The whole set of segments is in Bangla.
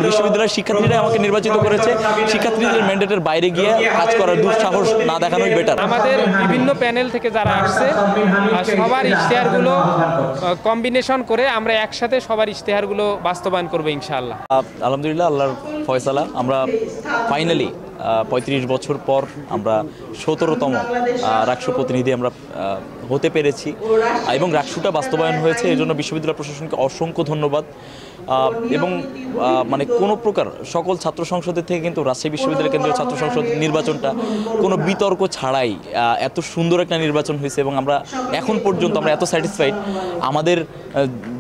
বিশ্ববিদ্যালয়ের শিক্ষার্থীরা আমাকে নির্বাচিত করেছে। শিক্ষার্থীদের ম্যান্ডেটের বাইরে গিয়ে কাজ করার দুঃসাহস না দেখানোই বেটার। আমাদের বিভিন্ন প্যানেল থেকে যারা আসছে সবার ইশতেহারগুলো কম্বিনেশন করে আমরা একসাথে সবার ইশতেহারগুলো বাস্তবায়ন করবো ইনশাআল্লাহ। আলহামদুলিল্লাহ, আল্লাহর ফয়সালা, আমরা ফাইনালি 35 বছর পর আমরা 17তম রাকসু প্রতিনিধি আমরা হতে পেরেছি এবং রাকসুটা বাস্তবায়ন হয়েছে। এই জন্য বিশ্ববিদ্যালয় প্রশাসনকে অসংখ্য ধন্যবাদ। এবং মানে কোনো প্রকার সকল ছাত্র সংসদের থেকে কিন্তু রাজশাহী বিশ্ববিদ্যালয় কেন্দ্রীয় ছাত্র সংসদ নির্বাচনটা কোনো বিতর্ক ছাড়াই এত সুন্দর একটা নির্বাচন হয়েছে এবং আমরা এখন পর্যন্ত আমরা এত স্যাটিসফাইড। আমাদের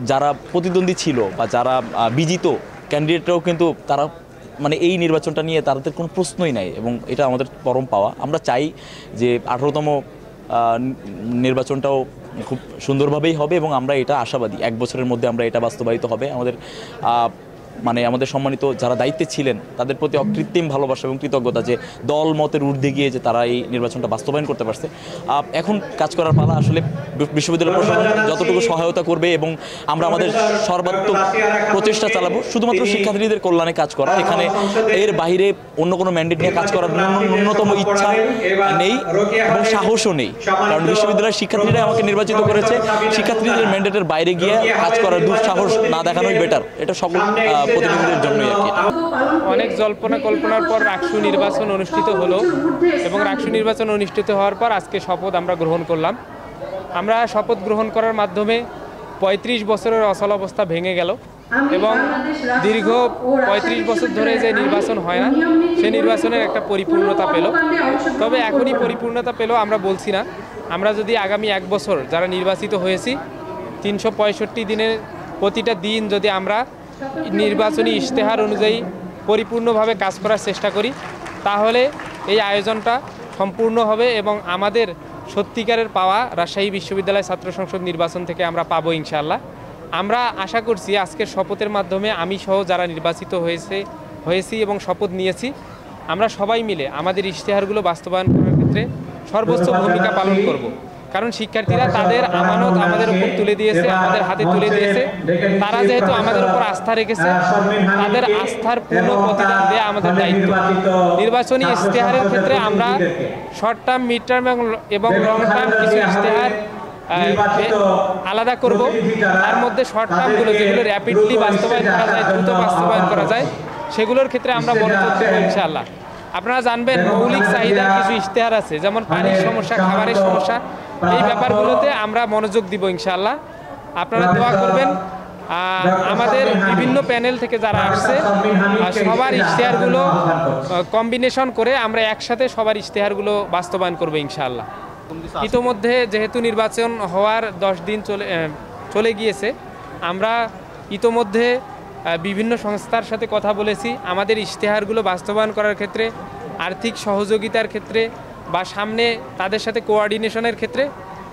যারা প্রতিদ্বন্দ্বী ছিল বা যারা বিজিত ক্যান্ডিডেটরাও কিন্তু তারা মানে এই নির্বাচনটা নিয়ে তাদের কোনো প্রশ্নই নাই এবং এটা আমাদের পরম পাওয়া। আমরা চাই যে 18তম নির্বাচনটাও খুব সুন্দরভাবেই হবে এবং আমরা এটা আশাবাদী 1 বছরের মধ্যে আমরা এটা বাস্তবায়িত হবে। আমাদের সম্মানিত যারা দায়িত্বে ছিলেন তাদের প্রতি অকৃত্রিম ভালোবাসা এবং কৃতজ্ঞতা যে দল মতের ঊর্ধ্বে গিয়ে যে তারা এই নির্বাচনটা বাস্তবায়ন করতে পারছে। এখন কাজ করার পালা আসলে বিশ্ববিদ্যালয় প্রশাসন যতটুকু সহায়তা করবে এবং আমরা আমাদের সর্বাত্মক প্রচেষ্টা চালাবো শুধুমাত্র শিক্ষার্থীদের কল্যাণে কাজ করা। এখানে এর বাইরে অন্য কোনো ম্যান্ডেট নিয়ে কাজ করার ন্যূনতম ইচ্ছা নেই এবং সাহসও নেই, কারণ বিশ্ববিদ্যালয়ের শিক্ষার্থীরা আমাকে নির্বাচিত করেছে। শিক্ষার্থীদের ম্যান্ডেটের বাইরে গিয়ে কাজ করার দুঃসাহস না দেখানোই বেটার। এটা সকল প্রতিনিধিদের জন্যই আর কি। অনেক জল্পনা কল্পনার পর রাকসু নির্বাচন অনুষ্ঠিত হলো এবং রাকসু নির্বাচন অনুষ্ঠিত হওয়ার পর আজকে শপথ আমরা গ্রহণ করলাম। আমরা শপথ গ্রহণ করার মাধ্যমে 35 বছরের অচল অবস্থা ভেঙে গেল এবং দীর্ঘ 35 বছর ধরে যে নির্বাচন হয় না সেই নির্বাচনের একটা পরিপূর্ণতা পেল। তবে এখনই পরিপূর্ণতা পেল আমরা বলছি না। আমরা যদি আগামী 1 বছর যারা নির্বাচিত হয়েছি 365 দিনের প্রতিটা দিন যদি আমরা নির্বাচনী ইশতেহার অনুযায়ী পরিপূর্ণভাবে কাজ করার চেষ্টা করি তাহলে এই আয়োজনটা সম্পূর্ণ হবে এবং আমাদের সত্যিকারের পাওয়া রাজশাহী বিশ্ববিদ্যালয় ছাত্র সংসদ নির্বাচন থেকে আমরা পাবো ইনশাআল্লাহ। আমরা আশা করছি আজকের শপথের মাধ্যমে আমি সহ যারা নির্বাচিত হয়েছি এবং শপথ নিয়েছি আমরা সবাই মিলে আমাদের ইশতেহারগুলো বাস্তবায়ন করার ক্ষেত্রে সর্বোচ্চ ভূমিকা পালন করব। কারণ শিক্ষার্থীরা তাদের আমানত আমাদের উপর তুলে দিয়েছে, আমাদের হাতে তুলে দিয়েছে। তারা যেহেতু আমাদের উপর আস্থা রেখেছে তাদের আস্থার পূর্ণ প্রতিদান দেওয়া আমাদের দায়িত্ব। নির্বাচনী ইশতেহারের ক্ষেত্রে আমরা শর্ট টার্ম, মিড টার্ম এবং লং টার্ম কিছু ইশতেহার আলাদা করব। তার মধ্যে শর্ট টার্মগুলো যেগুলো র্যাপিডলি বাস্তবায়ন করা যায়, দ্রুত বাস্তবায়ন করা যায় সেগুলোর ক্ষেত্রে আমরা মনোযোগ দেব ইনশাআল্লাহ। আপনারা জানবেন মৌলিক চাহিদার কিছু ইশতেহার আছে, যেমন পানির সমস্যা, খাবারের সমস্যা, এই ব্যাপারগুলোতে আমরা মনোযোগ দিব ইনশাআল্লাহ। আপনারা দোয়া করবেন। আমাদের বিভিন্ন প্যানেল থেকে যারা আসছে সবার ইশতেহারগুলো কম্বিনেশন করে আমরা একসাথে সবার ইশতেহারগুলো বাস্তবায়ন করবো ইনশাআল্লাহ। ইতোমধ্যে যেহেতু নির্বাচন হওয়ার 10 দিন চলে গিয়েছে, আমরা ইতোমধ্যে বিভিন্ন সংস্থার সাথে কথা বলেছি আমাদের ইশতেহারগুলো বাস্তবায়ন করার ক্ষেত্রে, আর্থিক সহযোগিতার ক্ষেত্রে বা সামনে তাদের সাথে কোঅর্ডিনেশনের ক্ষেত্রে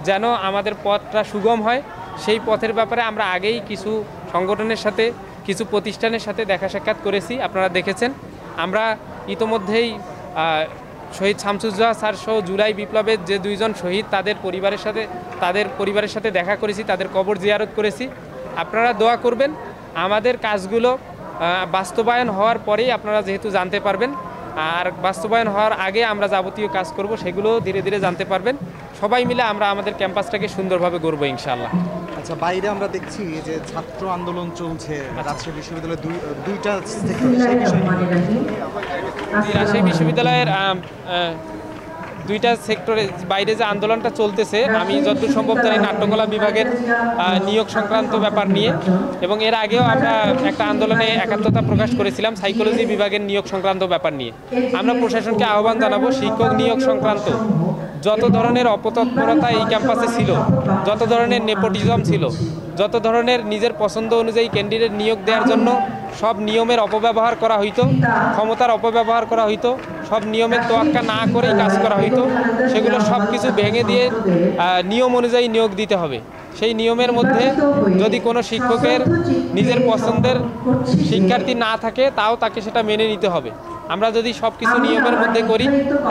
যেন আমাদের পথটা সুগম হয় সেই পথের ব্যাপারে আমরা আগেই কিছু সংগঠনের সাথে, কিছু প্রতিষ্ঠানের সাথে দেখা সাক্ষাৎ করেছি। আপনারা দেখেছেন আমরা ইতোমধ্যেই শহীদ শামসুজ্জোহা স্যার সহ জুলাই বিপ্লবের যে 2 জন শহীদ তাদের পরিবারের সাথে দেখা করেছি, তাদের কবর জিয়ারত করেছি। আপনারা দোয়া করবেন আমাদের কাজগুলো বাস্তবায়ন হওয়ার পরেই আপনারা যেহেতু জানতে পারবেন, আর বাস্তবায়ন হওয়ার আগে আমরা যাবতীয় কাজ করব সেগুলো ধীরে ধীরে জানতে পারবেন। সবাই মিলে আমরা আমাদের ক্যাম্পাসটাকে সুন্দরভাবে গড়ব ইনশাআল্লাহ। আচ্ছা, বাইরে আমরা দেখছি যে ছাত্র আন্দোলন চলছে রাজশাহী বিশ্ববিদ্যালয়ের দুইটা সেক্টরে। রাজশাহী বিশ্ববিদ্যালয়ের 2টা সেক্টরে বাইরে যে আন্দোলনটা চলতেছে, আমি যতদূর সম্ভব জানি নাট্যকলা বিভাগের নিয়োগ সংক্রান্ত ব্যাপার নিয়ে, এবং এর আগেও আমরা একটা আন্দোলনে একাত্মতা প্রকাশ করেছিলাম সাইকোলজি বিভাগের নিয়োগ সংক্রান্ত ব্যাপার নিয়ে। আমরা প্রশাসনকে আহ্বান জানাবো শিক্ষক নিয়োগ সংক্রান্ত যত ধরনের অপতৎপরতা এই ক্যাম্পাসে ছিল, যত ধরনের নেপোটিজম ছিল, যত ধরনের নিজের পছন্দ অনুযায়ী ক্যান্ডিডেট নিয়োগ দেওয়ার জন্য সব নিয়মের অপব্যবহার করা হইতো, ক্ষমতার অপব্যবহার করা হইতো, সব নিয়মের তোয়াক্কা না করেই কাজ করা হইতো, সেগুলো সব কিছু ভেঙে দিয়ে নিয়ম অনুযায়ী নিয়োগ দিতে হবে। সেই নিয়মের মধ্যে যদি কোনো শিক্ষকের নিজের পছন্দের শিক্ষার্থী না থাকে তাও তাকে সেটা মেনে নিতে হবে। আমরা যদি সব কিছু নিয়মের মধ্যে করি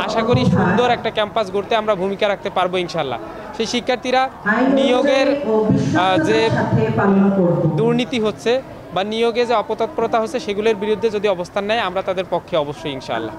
আশা করি সুন্দর একটা ক্যাম্পাস গড়তে আমরা ভূমিকা রাখতে পারবো ইনশাল্লাহ। সেই শিক্ষার্থীরা নিয়োগের যে দুর্নীতি হচ্ছে বা নিয়োগে যে অপতৎপরতা হচ্ছে সেগুলোর বিরুদ্ধে যদি অবস্থান নেয় আমরা তাদের পক্ষে অবশ্যই ইনশাআল্লাহ।